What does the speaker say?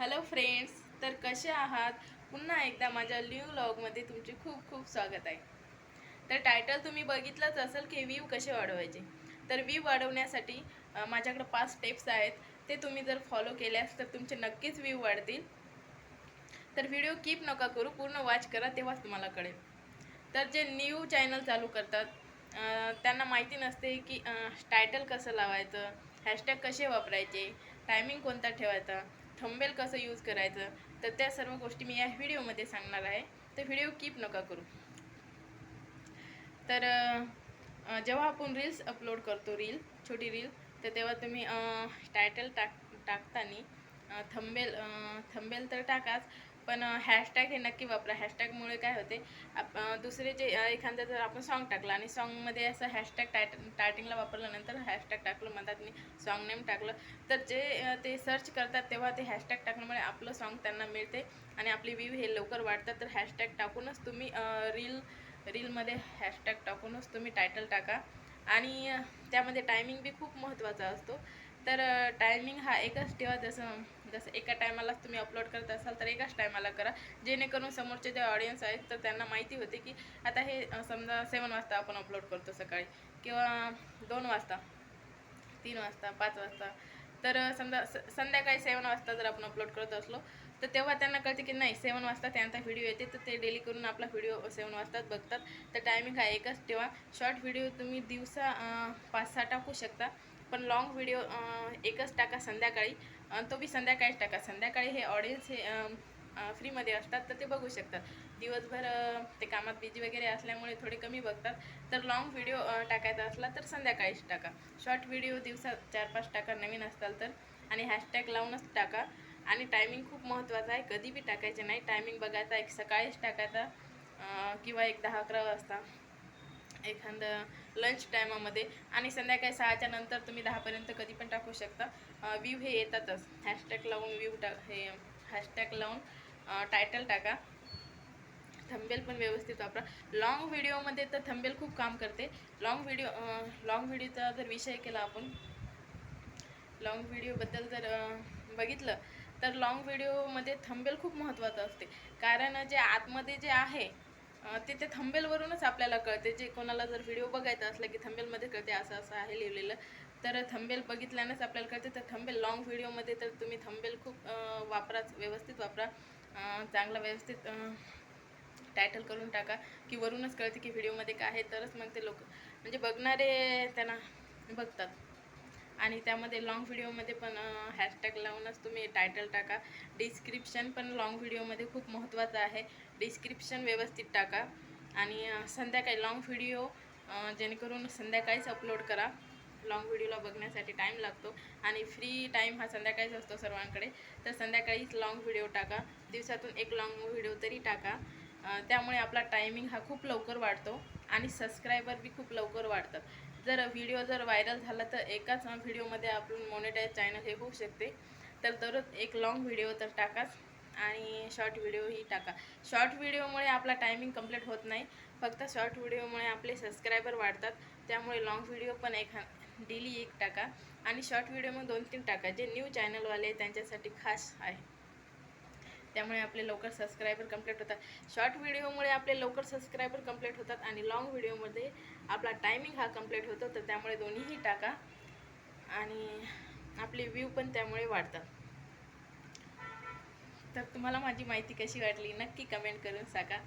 Hello friends, तर कसे आहात? पुन्हा एकदा माझ्या न्यू व्लॉगमध्ये तुमचे खूप खूप स्वागत आहे. तर टायटल तुम्ही बघितलंच असेल की व्ह्यू कसे वाढवायचे. तर व्ह्यू वाढवण्यासाठी माझ्याकडे 5 स्टेप्स आहेत. ते तुम्ही जर फॉलो केल्यास तर तुमचे नक्कीच व्ह्यू वाढतील. तर व्हिडिओ कीप नका करू, पूर्ण वॉच करा, तेव्हाच तुम्हाला कळेल. तर जे न्यू चॅनल चालू करतात त्यांना माहिती नसते की टायटल कसं लावायचं, हॅशटॅग कसे वापरायचे, टायमिंग कोणता ठेवायचा, थंबनेल कसं यूज करायचं. तर त्या सर्व गोष्टी मी या व्हिडिओमध्ये सांगणार आहे. तर व्हिडिओ कीप नका करू. तर जेव्हा आपण रील्स अपलोड करतो, छोटी रील, तर तेव्हा तुम्ही टायटल टाकताना थंबनेल तर टाकाच, पण हॅशटॅग हे नक्की वापरा. हॅशटॅगमुळे काय होते, दुसरे जे एखादं जर आपण सॉन्ग टाकलं आणि सॉन्गमध्ये असं हॅशटॅग टायटिंगला वापरल्यानंतर हॅशटॅग टाकलं, म्हणतात मी सॉन्ग नेम टाकलं, तर जे ते सर्च करतात तेव्हा ते हॅशटॅग टाकल्यामुळे आपलं सॉन्ग त्यांना मिळते आणि आपले व्ह्यू हे लवकर वाढतात. तर हॅशटॅग टाकूनच तुम्ही रीलमध्ये हॅशटॅग टाकूनच तुम्ही टायटल टाका. आणि त्यामध्ये टायमिंग बी खूप महत्त्वाचा असतो. तर टायमिंग हा एकच ठेवा. जसं जसं एका टायमालाच तुम्ही अपलोड करत असाल तर एकाच टायमाला करा, जेणेकरून समोरचे जे ऑडियन्स आहेत तर त्यांना माहिती होते की आता हे समजा 7 वाजता आपण अपलोड करतो सकाळी, किंवा 2 वाजता, 3 वाजता, 5 वाजता. तर समजा संध्याकाळी 7 वाजता जर आपण अपलोड करत असलो तर तेव्हा त्यांना कळते की नाही, 7 वाजता त्यांचा व्हिडिओ येते, तर ते डेली करून आपला व्हिडिओ 7 वाजताच बघतात. तर टायमिंग हा एकच ठेवा. शॉर्ट व्हिडिओ तुम्ही दिवसा 5-6 टाकू शकता, पण लाँग व्हिडिओ एकच टाका संध्याकाळी. तो बी संध्याकाळीच टाका. संध्याकाळी हे ऑडियन्स हे फ्रीमध्ये असतात, तर ते बघू शकतात. दिवसभर ते कामात बिझी वगैरे असल्यामुळे थोडे कमी बघतात. तर लाँग व्हिडिओ टाकायचा असला तर संध्याकाळीच टाका. शॉर्ट व्हिडिओ दिवसा 4-5 टाका नवीन असताल तर, आणि हॅशटॅग लावूनच टाका. आणि टायमिंग खूप महत्त्वाचा आहे. कधी बी टाकायचे नाही, टायमिंग बघायचा. एक सकाळीच टाकायचा, किंवा एक 10-11 वाजता, एखादं लंच टायमामध्ये, आणि संध्याकाळी 6च्या नंतर तुम्ही 10पर्यंत कधी पण टाकू शकता. व्ह्यू हे येतातच. हॅशटॅग लावून हे हॅशटॅग लावून टायटल टाका. थंबनेल पण व्यवस्थित वापरा. लाँग व्हिडिओमध्ये तर थंबनेल खूप काम करते. लाँग व्हिडिओचा जर विषय केला आपण, लाँग व्हिडिओबद्दल जर बघितलं, तर लाँग व्हिडिओमध्ये थंबनेल खूप महत्त्वाचं असते. कारण जे आतमध्ये जे आहे ते थंबनेलवरूनच आपल्याला कळते. जे कोणाला जर व्हिडिओ बघायचा असला की थंबनेलमध्ये कळते असं असं आहे लिहिलेलं, तर थंबनेल बघितल्यानंच आपल्याला कळते. तर थंबनेल लाँग व्हिडिओमध्ये तर तुम्ही थंबनेल खूप वापराच, व्यवस्थित वापरा. चांगला व्यवस्थित टायटल करून टाका, की वरूनच कळते की व्हिडिओमध्ये काय आहे, तरच मग ते लोक म्हणजे बघणारे त्यांना बघतात. आणि त्यामध्ये लाँग व्हिडिओमध्ये पण हॅशटॅग लावूनच तुम्ही टायटल टाका. डिस्क्रिप्शन पण लाँग व्हिडिओमध्ये खूप महत्त्वाचं आहे. डिस्क्रिप्शन व्यवस्थित टाका. आणि संध्याकाळी लाँग व्हिडिओ जेणेकरून संध्याकाळीच अपलोड करा. लाँग व्हिडिओला बघण्यासाठी टाईम लागतो आणि फ्री टाईम हा संध्याकाळीच असतो सर्वांकडे. तर संध्याकाळीच लाँग व्हिडिओ टाका. दिवसातून एक लाँग व्हिडिओ तरी टाका. त्यामुळे आपला टायमिंग हा खूप लवकर वाढतो आणि सबस्क्रायबर बी खूप लवकर वाढतात. जर व्हिडिओ जर व्हायरल झाला तर एकाच व्हिडिओमध्ये आपण मोनेटाईज चॅनल हे होऊ शकते. तर दररोज एक लाँग व्हिडिओ तर टाकाच, आणि शॉर्ट व्हिडिओही टाका. शॉर्ट व्हिडिओमुळे आपला टायमिंग कंप्लीट होत नाही, फक्त शॉर्ट व्हिडिओमुळे आपले सबस्क्रायबर वाढतात. त्यामुळे लाँग व्हिडिओ पण डेली एक टाका, आणि शॉर्ट व्हिडिओ मग 2-3 टाका. जे न्यू चॅनलवाले त्यांच्यासाठी खास आहे. त्यामुळे आपले लवकर सबस्क्रायबर कंप्लीट होतात. शॉर्ट व्हिडिओमुळे आपले लवकर सबस्क्रायबर कंप्लीट होतात, आणि लाँग व्हिडिओमध्ये आपला टायमिंग हा कंप्लीट होतो. तर त्यामुळे दोन्हीही टाका, आणि आपले व्ह्यू पण त्यामुळे वाढतात. तर तुम्हाला माझी माहिती कशी वाटली नक्की कमेंट करून सांगा.